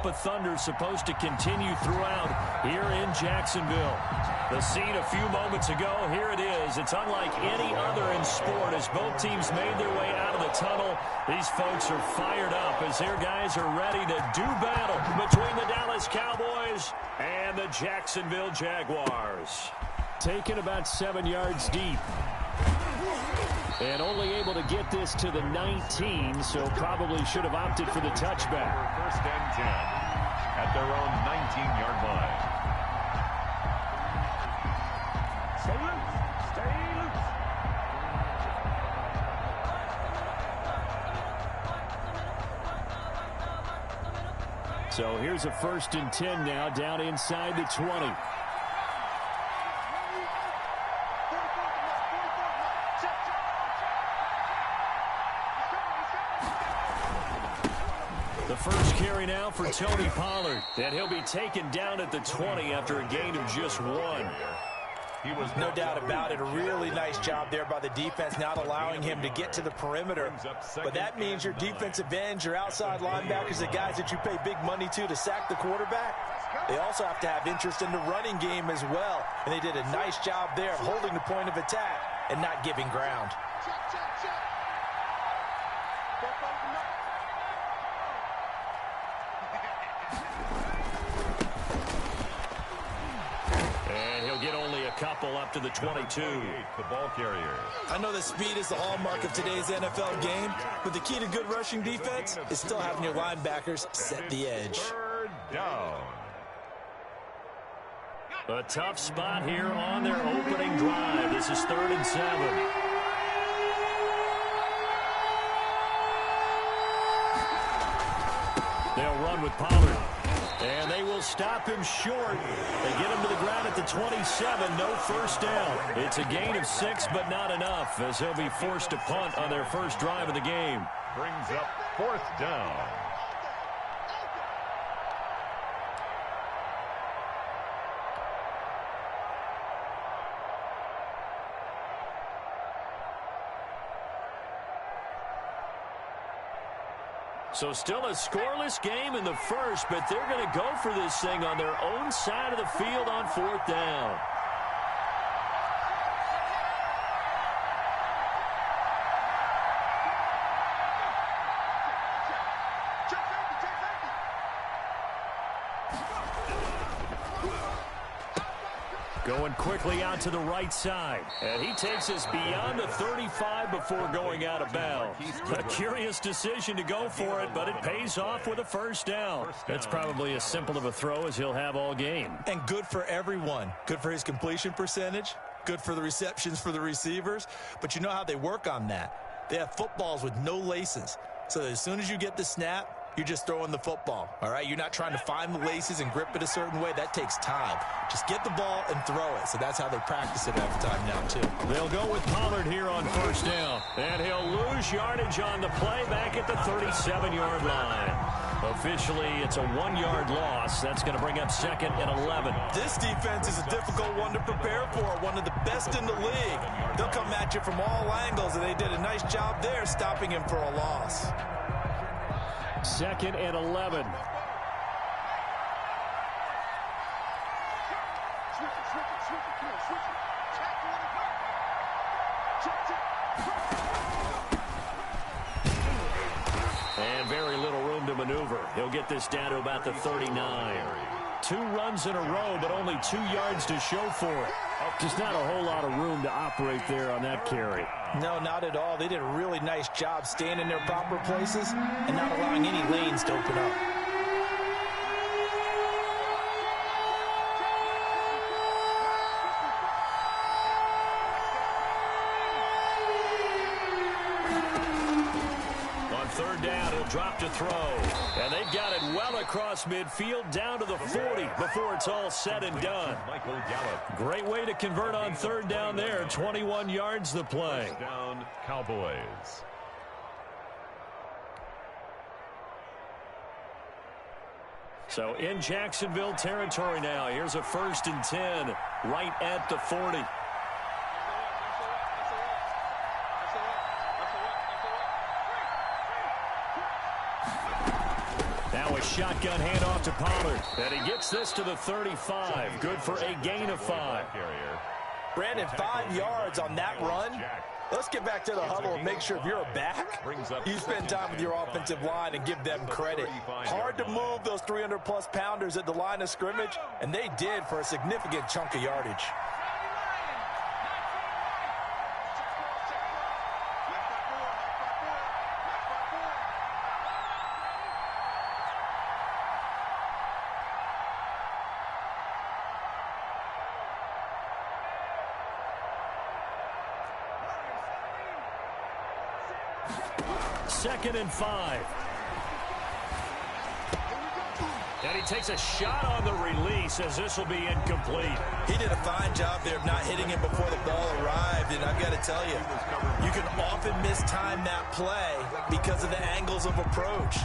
of thunder supposed to continue throughout here in Jacksonville. The scene a few moments ago, here it is. It's unlike any other in sport as both teams made their way out of the tunnel. These folks are fired up as their guys are ready to do battle between the Dallas Cowboys and the Jacksonville Jaguars. Taken about 7 yards deep. And only able to get this to the 19, so probably should have opted for the touchback. First and 10 at their own 19-yard line. Stay loose. Stay loose. So here's a first and 10 now, down inside the 20. The first carry now for Tony Pollard. And he'll be taken down at the 20 after a gain of just 1. No doubt about it. A really nice job there by the defense, not allowing him to get to the perimeter. But that means your defensive ends, your outside linebackers, the guys that you pay big money to sack the quarterback, they also have to have interest in the running game as well. And they did a nice job there of holding the point of attack and not giving ground. Couple up to the 22. The ball carrier. I know that speed is the hallmark of today's NFL game, but the key to good rushing defense is still having your linebackers set the edge. Third down. A tough spot here on their opening drive. This is 3rd and 7. They'll run with Pollard. And they will stop him short. They get him to the ground at the 27. No first down. It's a gain of 6, but not enough, as they'll be forced to punt on their first drive of the game. Brings up 4th down. So still a scoreless game in the first, but they're going to go for this thing on their own side of the field on 4th down. Going quickly out to the right side. And he takes us beyond the 35 before going out of bounds. A curious decision to go for it, but it pays off with a first down. That's probably as simple of a throw as he'll have all game. And good for everyone. Good for his completion percentage. Good for the receptions for the receivers. But you know how they work on that. They have footballs with no laces. So as soon as you get the snap, you're just throwing the football, all right? You're not trying to find the laces and grip it a certain way. That takes time. Just get the ball and throw it. So that's how they practice it all the time now, too. They'll go with Pollard here on first down. And he'll lose yardage on the play back at the 37-yard line. Officially, it's a 1-yard loss. That's going to bring up 2nd and 11. This defense is a difficult one to prepare for, one of the best in the league. They'll come at you from all angles, and they did a nice job there stopping him for a loss. 2nd and 11. And very little room to maneuver. He'll get this down to about the 39. 2 runs in a row, but only 2 yards to show for it. Just not a whole lot of room to operate there on that carry. No, not at all. They did a really nice job staying in their proper places and not allowing any lanes to open up. On 3rd down, he'll drop to throw. And they've got it well across midfield down to the 40 before it's all said and done. Michael Gallup. Great way to convert on 3rd down there. 21 yards the play. First down, Cowboys. So in Jacksonville territory now. Here's a 1st and 10 right at the 40. shotgun handoff to Pollard. And he gets this to the 35. Good for a gain of 5. Brandon, 5 yards on that run. Let's get back to the huddle and make sure if you're a back, you spend time with your offensive line and give them credit. Hard to move those 300-plus pounders at the line of scrimmage, and they did for a significant chunk of yardage. Second and 5. And he takes a shot on the release as this will be incomplete. He did a fine job there of not hitting him before the ball arrived, and I've got to tell you, you can often mistime that play because of the angles of approach.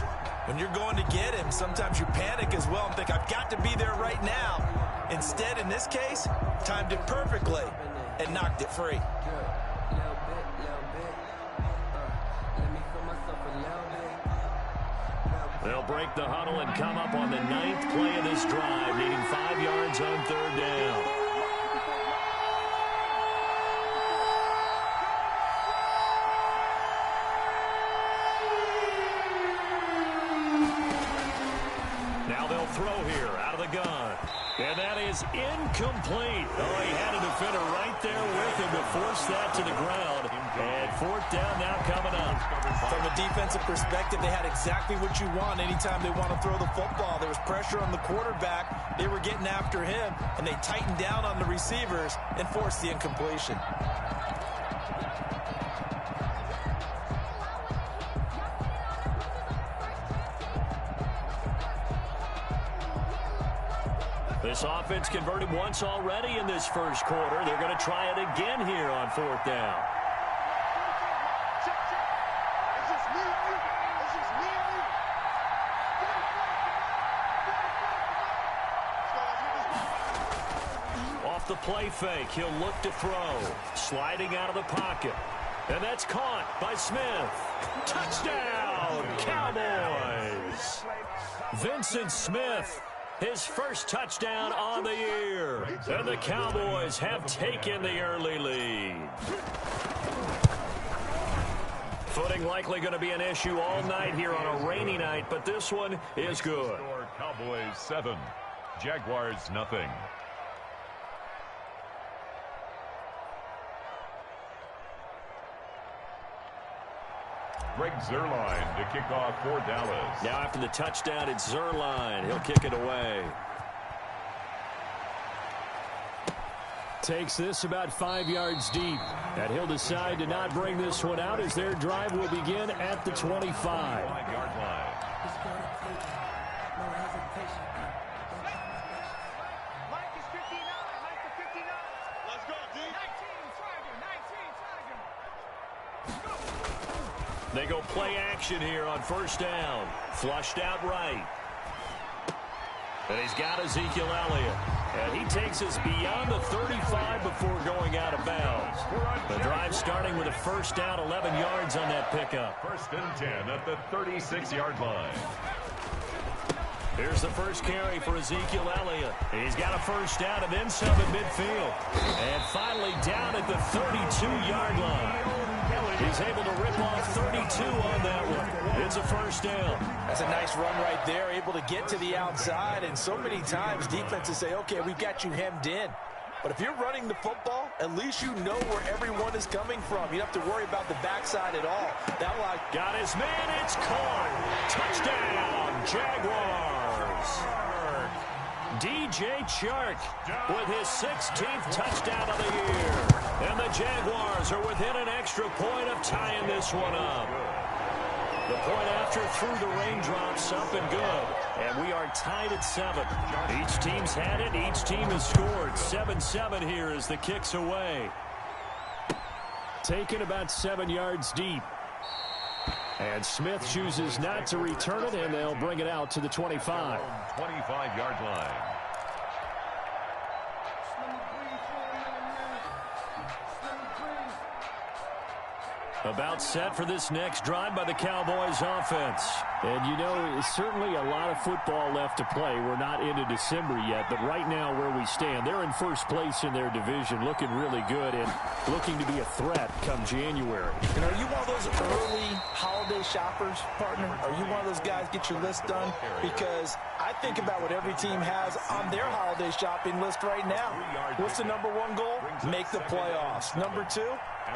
When you're going to get him, sometimes you panic as well and think, I've got to be there right now. Instead, in this case, timed it perfectly and knocked it free. They'll break the huddle and come up on the 9th play of this drive, needing 5 yards on 3rd down. Now they'll throw here out of the gun. And that is incomplete. Oh, he had a defender right there with him to force that to the ground. And 4th down now coming up. From a defensive perspective, they had exactly what you want anytime they want to throw the football. There was pressure on the quarterback. They were getting after him, and they tightened down on the receivers and forced the incompletion. This offense converted once already in this first quarter. They're going to try it again here on 4th down. Off the play fake, he'll look to throw. Sliding out of the pocket. And that's caught by Smith. Touchdown, Cowboys! Vincent Smith, his first touchdown on the year. And the Cowboys have taken the early lead. Footing likely going to be an issue all night here on a rainy night, but this one is good. Cowboys 7, Jaguars nothing. Greg Zuerlein to kick off for Dallas. Now after the touchdown, it's Zuerlein. He'll kick it away. Takes this about 5 yards deep. And he'll decide to not bring this one out as their drive will begin at the 25. 5-yard line. They go play action here on 1st down. Flushed out right. And he's got Ezekiel Elliott. And he takes us beyond the 35 before going out of bounds. The drive starting with a 1st down, 11 yards on that pickup. 1st and 10 at the 36-yard line. Here's the first carry for Ezekiel Elliott. He's got a 1st down and then some at midfield. And finally down at the 32-yard line. He's able to rip off 32 on that one. It's a 1st down. That's a nice run right there, able to get to the outside. And so many times defenses say, okay, we've got you hemmed in. But if you're running the football, at least you know where everyone is coming from. You don't have to worry about the backside at all. That line got his man. It's caught. Touchdown, Jaguars. DJ Chark with his 16th touchdown of the year. And the Jaguars are within an extra point of tying this one up. The point after through the raindrops up and good. And we are tied at 7. Each team's had it. Each team has scored. 7-7 here as the kick's away. Taken about 7 yards deep. And Smith chooses not to return it, and they'll bring it out to the 25. 25-yard line. About set for this next drive by the Cowboys offense. And, you know, certainly a lot of football left to play. We're not into December yet, but right now where we stand, they're in first place in their division, looking really good and looking to be a threat come January. And are you one of those early holiday shoppers, partner? Are you one of those guys get your list done? Because I think about what every team has on their holiday shopping list right now. What's the number one goal? Make the playoffs. Number two,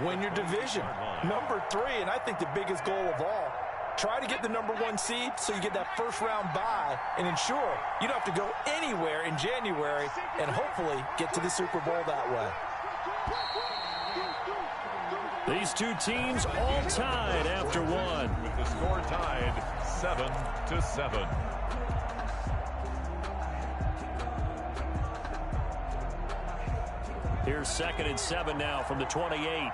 win your division. Number three, and I think the biggest goal of all, try to get the number one seed so you get that first round bye and ensure you don't have to go anywhere in January and hopefully get to the Super Bowl that way. These two teams all tied after one. With the score tied 7-7. Here's 2nd and 7 now from the 28.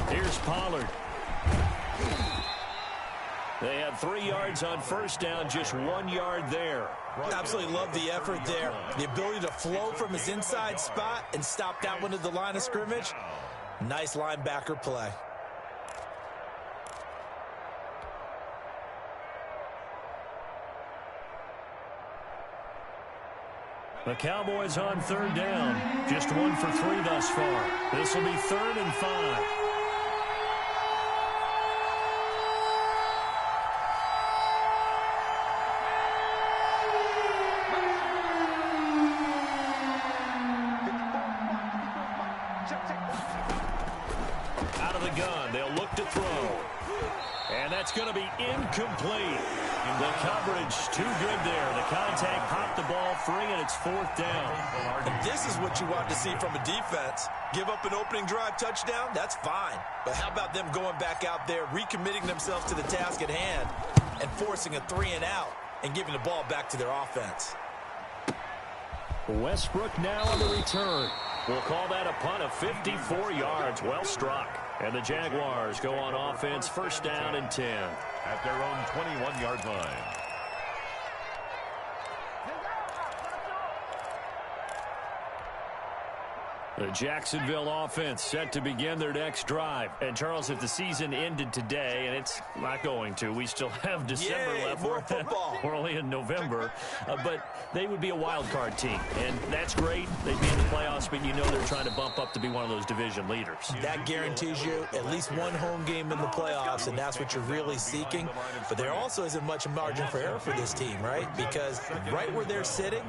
Here's Pollard. They had 3 yards on first down, just 1 yard there. Absolutely love the effort there. The ability to flow from his inside spot and stop that one at the line of scrimmage. Nice linebacker play. The Cowboys on 3rd down. Just 1 for 3 thus far. This will be 3rd and 5. Out of the gun, they'll look to throw. And that's going to be incomplete. The coverage too good there. The contact popped the ball free, and it's 4th down. And this is what you want to see from a defense. Give up an opening drive touchdown, that's fine. But how about them going back out there, recommitting themselves to the task at hand, and forcing a 3-and-out and giving the ball back to their offense. Westbrook now on the return. We'll call that a punt of 54 yards. Well struck. And the Jaguars go on offense, 1st down and 10. At their own 21-yard line. The Jacksonville offense set to begin their next drive. And, Charles, if the season ended today, and it's not going to, we still have December left. More football. We're only in November. But they would be a wild card team. And that's great. They'd be in the playoffs, but you know they're trying to bump up to be one of those division leaders. That guarantees you at least one home game in the playoffs, and that's what you're really seeking. But there also isn't much margin for error for this team, right? Because right where they're sitting,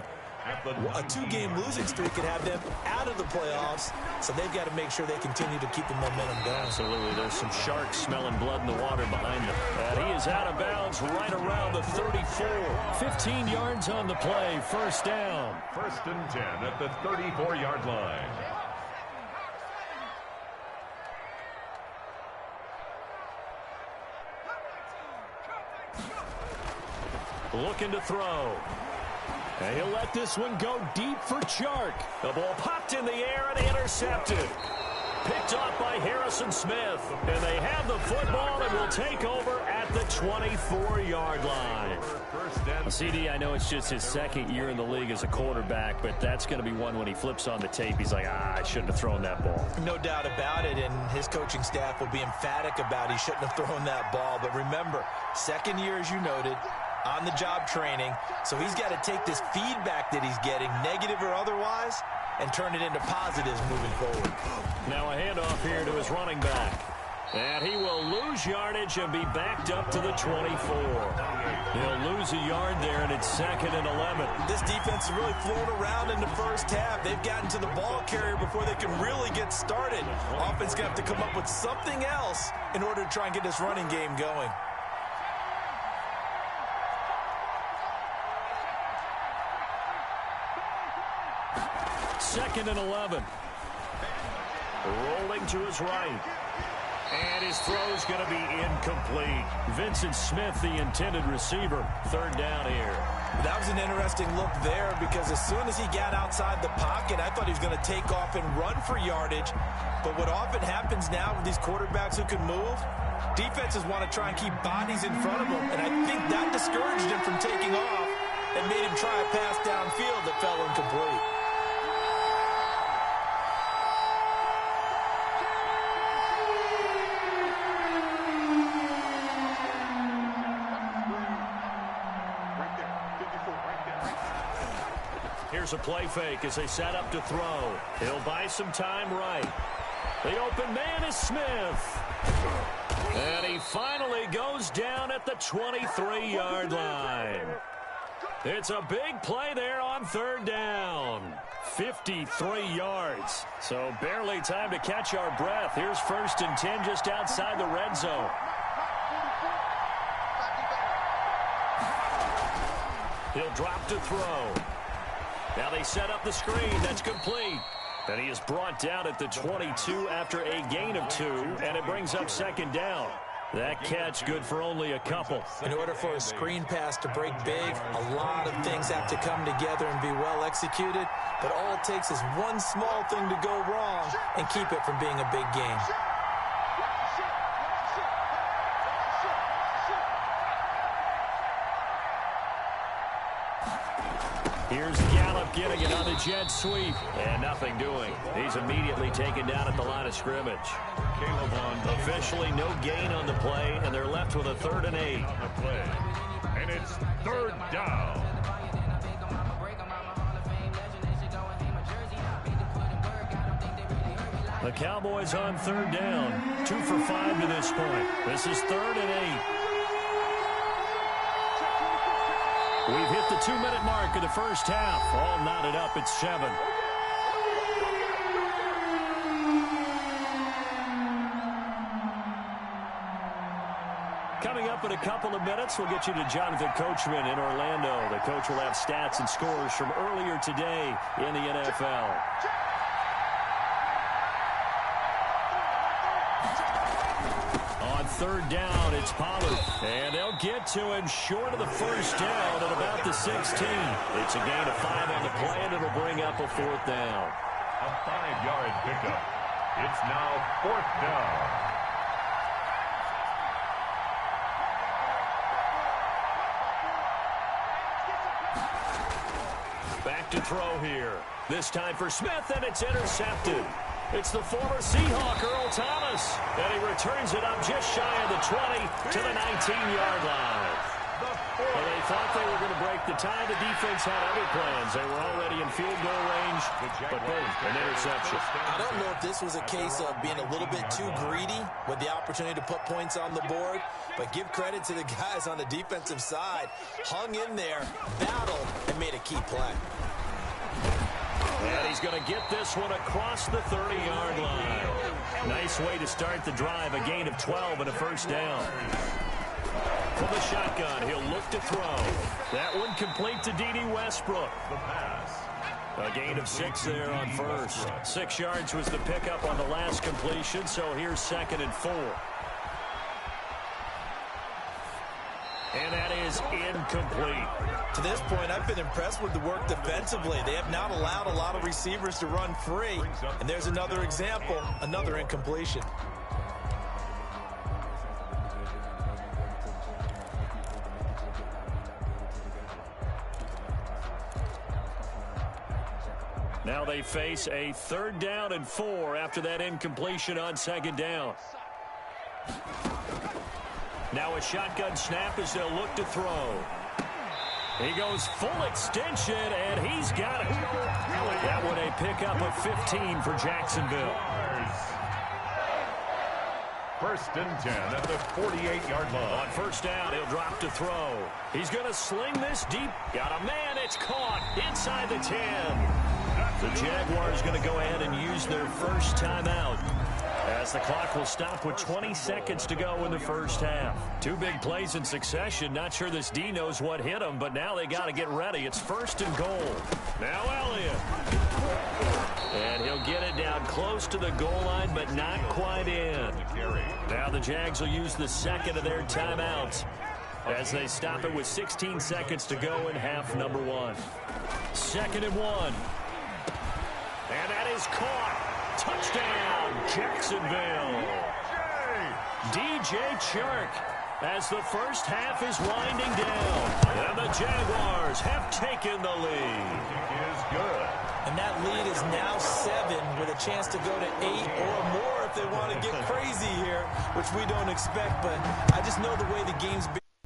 a 2-game losing streak could have them out of the playoffs, so they've got to make sure they continue to keep the momentum going. Absolutely. There's some sharks smelling blood in the water behind them. And he is out of bounds right around the 34. 15 yards on the play. 1st down. 1st and 10 at the 34-yard line. Looking to throw. And he'll let this one go deep for Chark. The ball popped in the air and intercepted. Picked off by Harrison Smith. And they have the football and will take over at the 24-yard line. CD, I know it's just his 2nd year in the league as a quarterback, but that's going to be one when he flips on the tape. He's like, I shouldn't have thrown that ball. No doubt about it, and his coaching staff will be emphatic about he shouldn't have thrown that ball. But remember, 2nd year, as you noted, on-the-job training, so he's got to take this feedback that he's getting, negative or otherwise, and turn it into positives moving forward. Now a handoff here to his running back. And he will lose yardage and be backed up to the 24. He'll lose a yard there, and it's 2nd and 11. This defense has really flown around in the first half. They've gotten to the ball carrier before they can really get started. Offense going to have to come up with something else in order to try and get this running game going. 2nd and 11. Rolling to his right. And his throw's going to be incomplete. Vincent Smith, the intended receiver. 3rd down here. That was an interesting look there because as soon as he got outside the pocket, I thought he was going to take off and run for yardage. But what often happens now with these quarterbacks who can move, defenses want to try and keep bodies in front of them. And I think that discouraged him from taking off and made him try a pass downfield that fell incomplete. Here's a play fake as they set up to throw. He'll buy some time right. The open man is Smith. And he finally goes down at the 23-yard line. It's a big play there on third down. 53 yards. So barely time to catch our breath. Here's 1st and 10 just outside the red zone. He'll drop to throw. Now they set up the screen. That's complete. And he is brought down at the 22 after a gain of 2, and it brings up 2nd down. That catch good for only a couple. In order for a screen pass to break big, a lot of things have to come together and be well executed. But all it takes is one small thing to go wrong and keep it from being a big game. Here's Gallup getting it on the jet sweep. And nothing doing. He's immediately taken down at the line of scrimmage. Caleb on officially no gain on the play, and they're left with a 3rd and 8. on the play. And it's 3rd down. The Cowboys on 3rd down. 2 for 5 to this point. This is 3rd and 8. We've hit the 2-minute mark of the first half. All knotted up at 7. Coming up in a couple of minutes, we'll get you to Jonathan Coachman in Orlando. The coach will have stats and scores from earlier today in the NFL. On 3rd down, it's Pollard. And they'll get to him short of the 1st down at about the 16. It's a gain of 5 on the play, and it'll bring up a 4th down. A 5-yard pickup. It's now 4th down. Back to throw here. This time for Smith, and it's intercepted. It's the former Seahawk, Earl Thomas. And he returns it up just shy of the 20 to the 19-yard line. Well, they thought they were going to break the tie. The defense had other plans. They were already in field goal range, but boom, an interception. I don't know if this was a case of being a little bit too greedy with the opportunity to put points on the board, but give credit to the guys on the defensive side. Hung in there, battled, and made a key play. And he's going to get this one across the 30-yard line. Nice way to start the drive, a gain of 12 and a 1st down. From the shotgun, he'll look to throw. That one complete to D.D. Westbrook. The pass. A gain of 6 there on 1st. 6 yards was the pickup on the last completion, so here's 2nd and 4. And that is incomplete. To this point, I've been impressed with the work defensively. They have not allowed a lot of receivers to run free. And there's another example, another incompletion. Now they face a 3rd down and 4 after that incompletion on 2nd down. Now a shotgun snap as they'll look to throw. He goes full extension, and he's got it. That one a pickup of 15 for Jacksonville. 1st and 10 at the 48-yard line. On 1st down, he'll drop to throw. He's going to sling this deep. Got a man. It's caught inside the 10. The Jaguars going to go ahead and use their first timeout, as the clock will stop with 20 seconds to go in the first half. 2 big plays in succession. Not sure this D knows what hit him, but now they got to get ready. It's 1st and goal. Now Elliott. And he'll get it down close to the goal line, but not quite in. Now the Jags will use the 2nd of their timeouts. as they stop it with 16 seconds to go in half number one. 2nd and 1. And that is caught. Touchdown, Jacksonville. DJ Chark as the first half is winding down. And the Jaguars have taken the lead. It is good. And that lead is now 7 with a chance to go to 8 or more if they want to get crazy here, which we don't expect. But I just know the way the game's been.